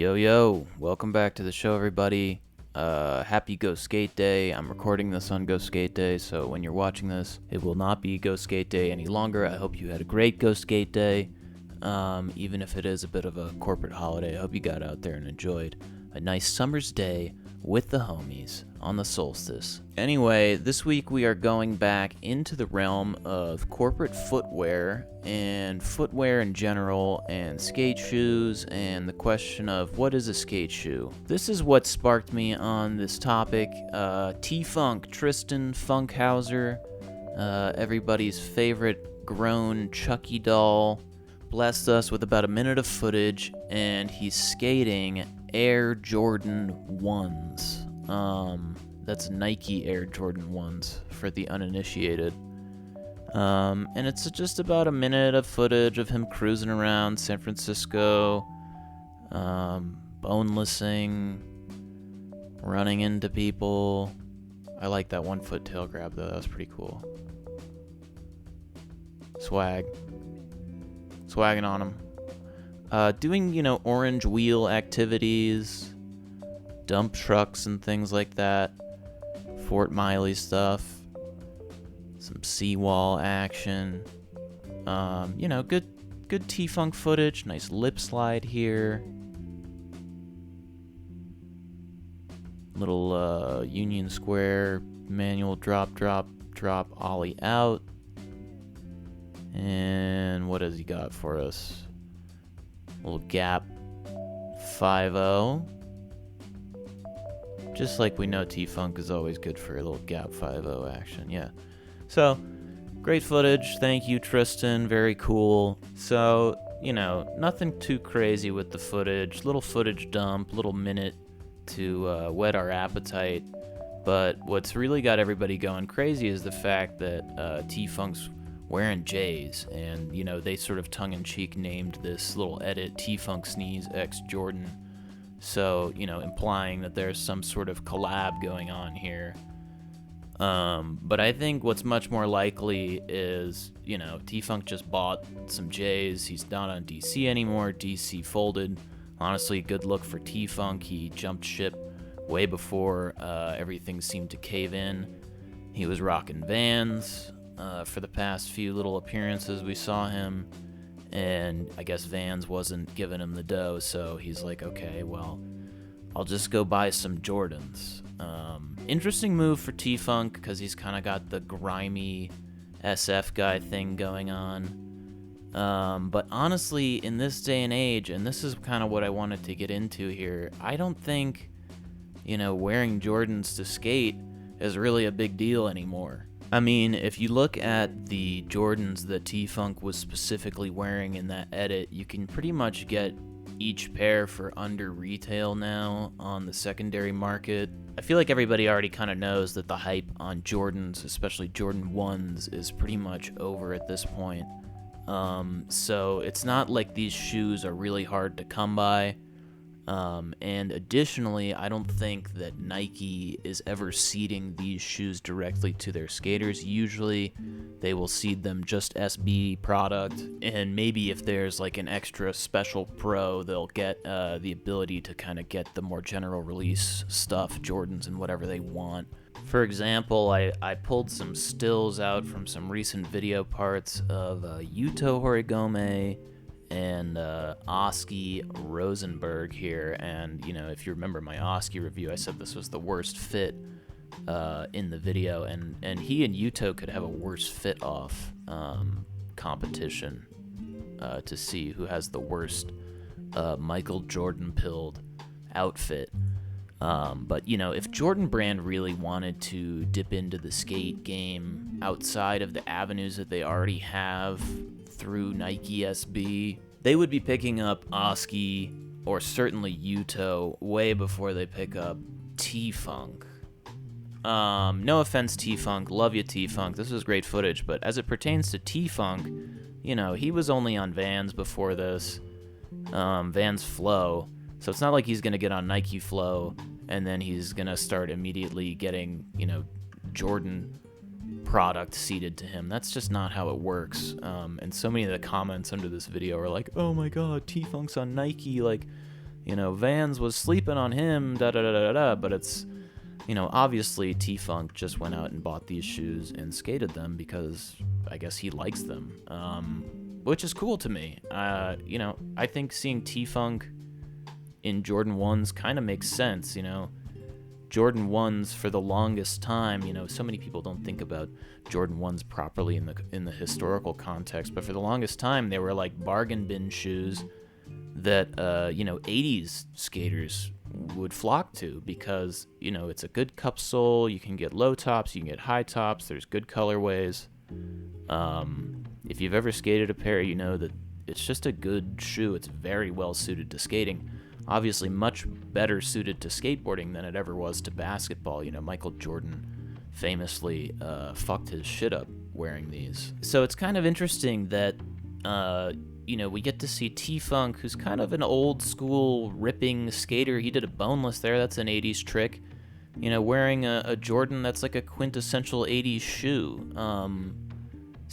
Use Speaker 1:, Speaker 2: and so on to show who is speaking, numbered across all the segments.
Speaker 1: Yo, yo, welcome back to the show, everybody. Happy Go Skate Day. I'm recording this on Go Skate Day, so when you're watching this, it will not be Go Skate Day any longer. I hope you had a great Go Skate Day, even if it is a bit of a corporate holiday. I hope you got out there and enjoyed a nice summer's day with the homies on the solstice. Anyway, this week we are going back into the realm of corporate footwear and footwear in general and skate shoes and the question of what is a skate shoe. This is what sparked me on this topic. T-Funk, Tristan Funkhauser, everybody's favorite grown Chucky doll, blessed us with about a minute of footage, and he's skating Air Jordan 1's. That's Nike Air Jordan 1's for the uninitiated. And it's just about a minute of footage of him cruising around San Francisco, bonelessing, running into people. I like that 1 foot tail grab though, that was pretty cool. Swagging on him. Doing, orange wheel activities, dump trucks and things like that, Fort Miley stuff, some seawall action, good T-Funk footage, nice lip slide here, little Union Square manual drop, ollie out, and what has he got for us? Little gap 5-0. Just like we know T-Funk is always good for a little gap 5-0 action, yeah. So, great footage. Thank you, Tristan. Very cool. So, nothing too crazy with the footage. Little footage dump, little minute to whet our appetite. But what's really got everybody going crazy is the fact that T-Funk's wearing J's, and they sort of tongue-in-cheek named this little edit T-Funk Sneeze X Jordan, so implying that there's some sort of collab going on here. But I think what's much more likely is T-Funk just bought some J's. He's not on DC anymore. DC folded. Honestly, good look for T-Funk. He jumped ship way before everything seemed to cave in. He was rocking Vans for the past few little appearances we saw him, and I guess Vans wasn't giving him the dough, so he's like, okay, well, I'll just go buy some Jordans. Interesting move for T-Funk, because he's kind of got the grimy SF guy thing going on. But honestly, in this day and age, and this is kind of what I wanted to get into here, I don't think, wearing Jordans to skate is really a big deal anymore. I mean, if you look at the Jordans that T-Funk was specifically wearing in that edit, you can pretty much get each pair for under retail now on the secondary market. I feel like everybody already kind of knows that the hype on Jordans, especially Jordan 1's, is pretty much over at this point. So it's not like these shoes are really hard to come by. And additionally, I don't think that Nike is ever seeding these shoes directly to their skaters. Usually they will seed them just SB product, and maybe if there's like an extra special pro, they'll get the ability to kind of get the more general release stuff, Jordans and whatever they want. For example, I pulled some stills out from some recent video parts of Yuto Horigome and Oski Rosenberg here, and if you remember my Oski review, I said this was the worst fit in the video, and he and Yuto could have a worse fit off competition to see who has the worst Michael Jordan pilled outfit. But if Jordan Brand really wanted to dip into the skate game outside of the avenues that they already have through Nike SB, they would be picking up Oski or certainly Yuto way before they pick up T-Funk. No offense, T-Funk, love you, T-Funk, this was great footage, but as it pertains to T-Funk, he was only on Vans before this, Vans Flow, so it's not like he's going to get on Nike Flow and then he's going to start immediately getting, Jordan product seeded to him. That's just not how it works. And so many of the comments under this video are like, oh my god, T-Funk's on Nike, like, Vans was sleeping on him, da da da da da, but it's, obviously T-Funk just went out and bought these shoes and skated them because I guess he likes them, which is cool to me. I think seeing T-Funk in Jordan 1s kind of makes sense, Jordan 1s for the longest time, so many people don't think about Jordan 1s properly in the historical context, but for the longest time they were like bargain bin shoes that 80s skaters would flock to because, it's a good cup sole, you can get low tops, you can get high tops, there's good colorways. If you've ever skated a pair, you know that it's just a good shoe. It's very well suited to skating. Obviously much better suited to skateboarding than it ever was to basketball. Michael Jordan famously fucked his shit up wearing these. So it's kind of interesting that we get to see T-Funk, who's kind of an old school ripping skater. He did a boneless there. That's an 80s trick. Wearing a Jordan that's like a quintessential 80s shoe.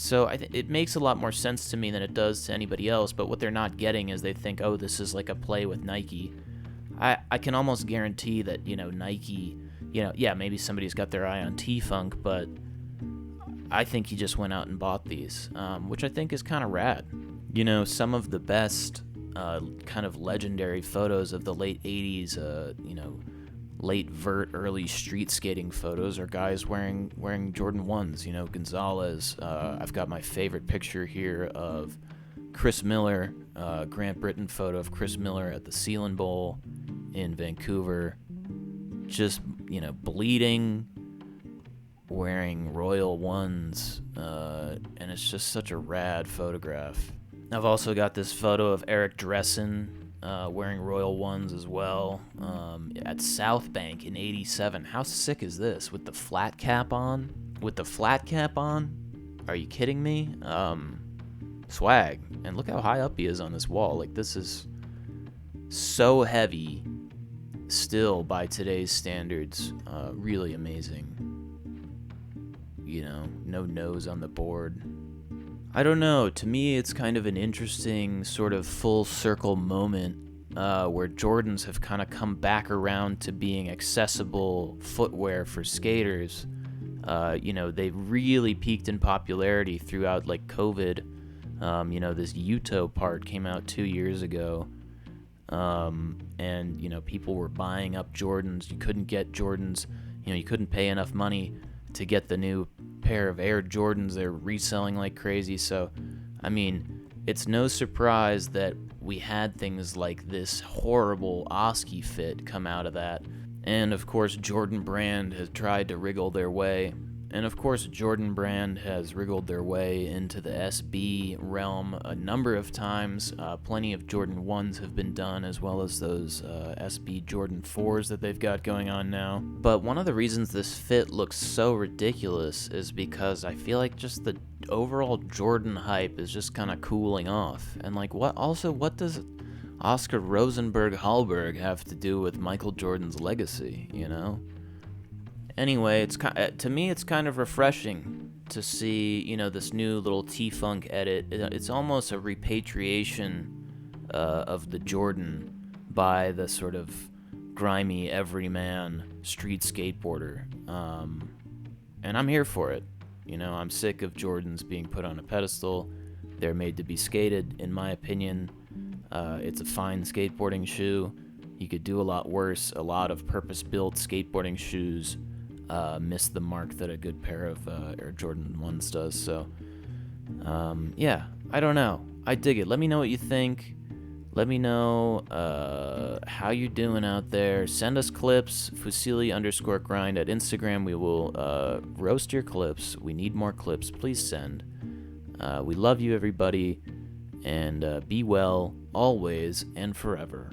Speaker 1: So it makes a lot more sense to me than it does to anybody else, but what they're not getting is they think, oh, this is like a play with Nike. I can almost guarantee that, Nike, maybe somebody's got their eye on T-Funk, but I think he just went out and bought these, which I think is kind of rad. Some of the best kind of legendary photos of the late 80s, late vert, early street skating photos are guys wearing Jordan 1s, Gonzalez. I've got my favorite picture here of Chris Miller, Grant Britain photo of Chris Miller at the Sealand Bowl in Vancouver, just, bleeding, wearing Royal 1s, and it's just such a rad photograph. I've also got this photo of Eric Dressen wearing Royal 1s as well, at South Bank in '87. How sick is this? With the flat cap on? Are you kidding me? Swag. And look how high up he is on this wall. Like, this is so heavy still by today's standards. Really amazing. No nose on the board. I don't know, to me it's kind of an interesting sort of full circle moment where Jordans have kind of come back around to being accessible footwear for skaters. They really peaked in popularity throughout like COVID. This Uto part came out 2 years ago, and people were buying up Jordans. You couldn't get Jordans, you couldn't pay enough money to get the new pair of Air Jordans. They're reselling like crazy. So it's no surprise that we had things like this horrible Oski fit come out of that. And of course Jordan Brand has tried to wriggle their way into the SB realm a number of times. Plenty of Jordan 1s have been done, as well as those SB Jordan 4s that they've got going on now. But one of the reasons this fit looks so ridiculous is because I feel like just the overall Jordan hype is just kind of cooling off. And like, what does Oscar Rosenberg Hallberg have to do with Michael Jordan's legacy, Anyway, to me it's kind of refreshing to see, this new little T-Funk edit. It's almost a repatriation of the Jordan by the sort of grimy everyman street skateboarder. And I'm here for it. I'm sick of Jordans being put on a pedestal. They're made to be skated, in my opinion. It's a fine skateboarding shoe. You could do a lot worse. A lot of purpose-built skateboarding shoes miss the mark that a good pair of Air Jordan 1s does. So, I don't know. I dig it. Let me know what you think. Let me know how you're doing out there. Send us clips, Fusilli_grind at Instagram. We will roast your clips. We need more clips. Please send. We love you, everybody. And be well, always and forever.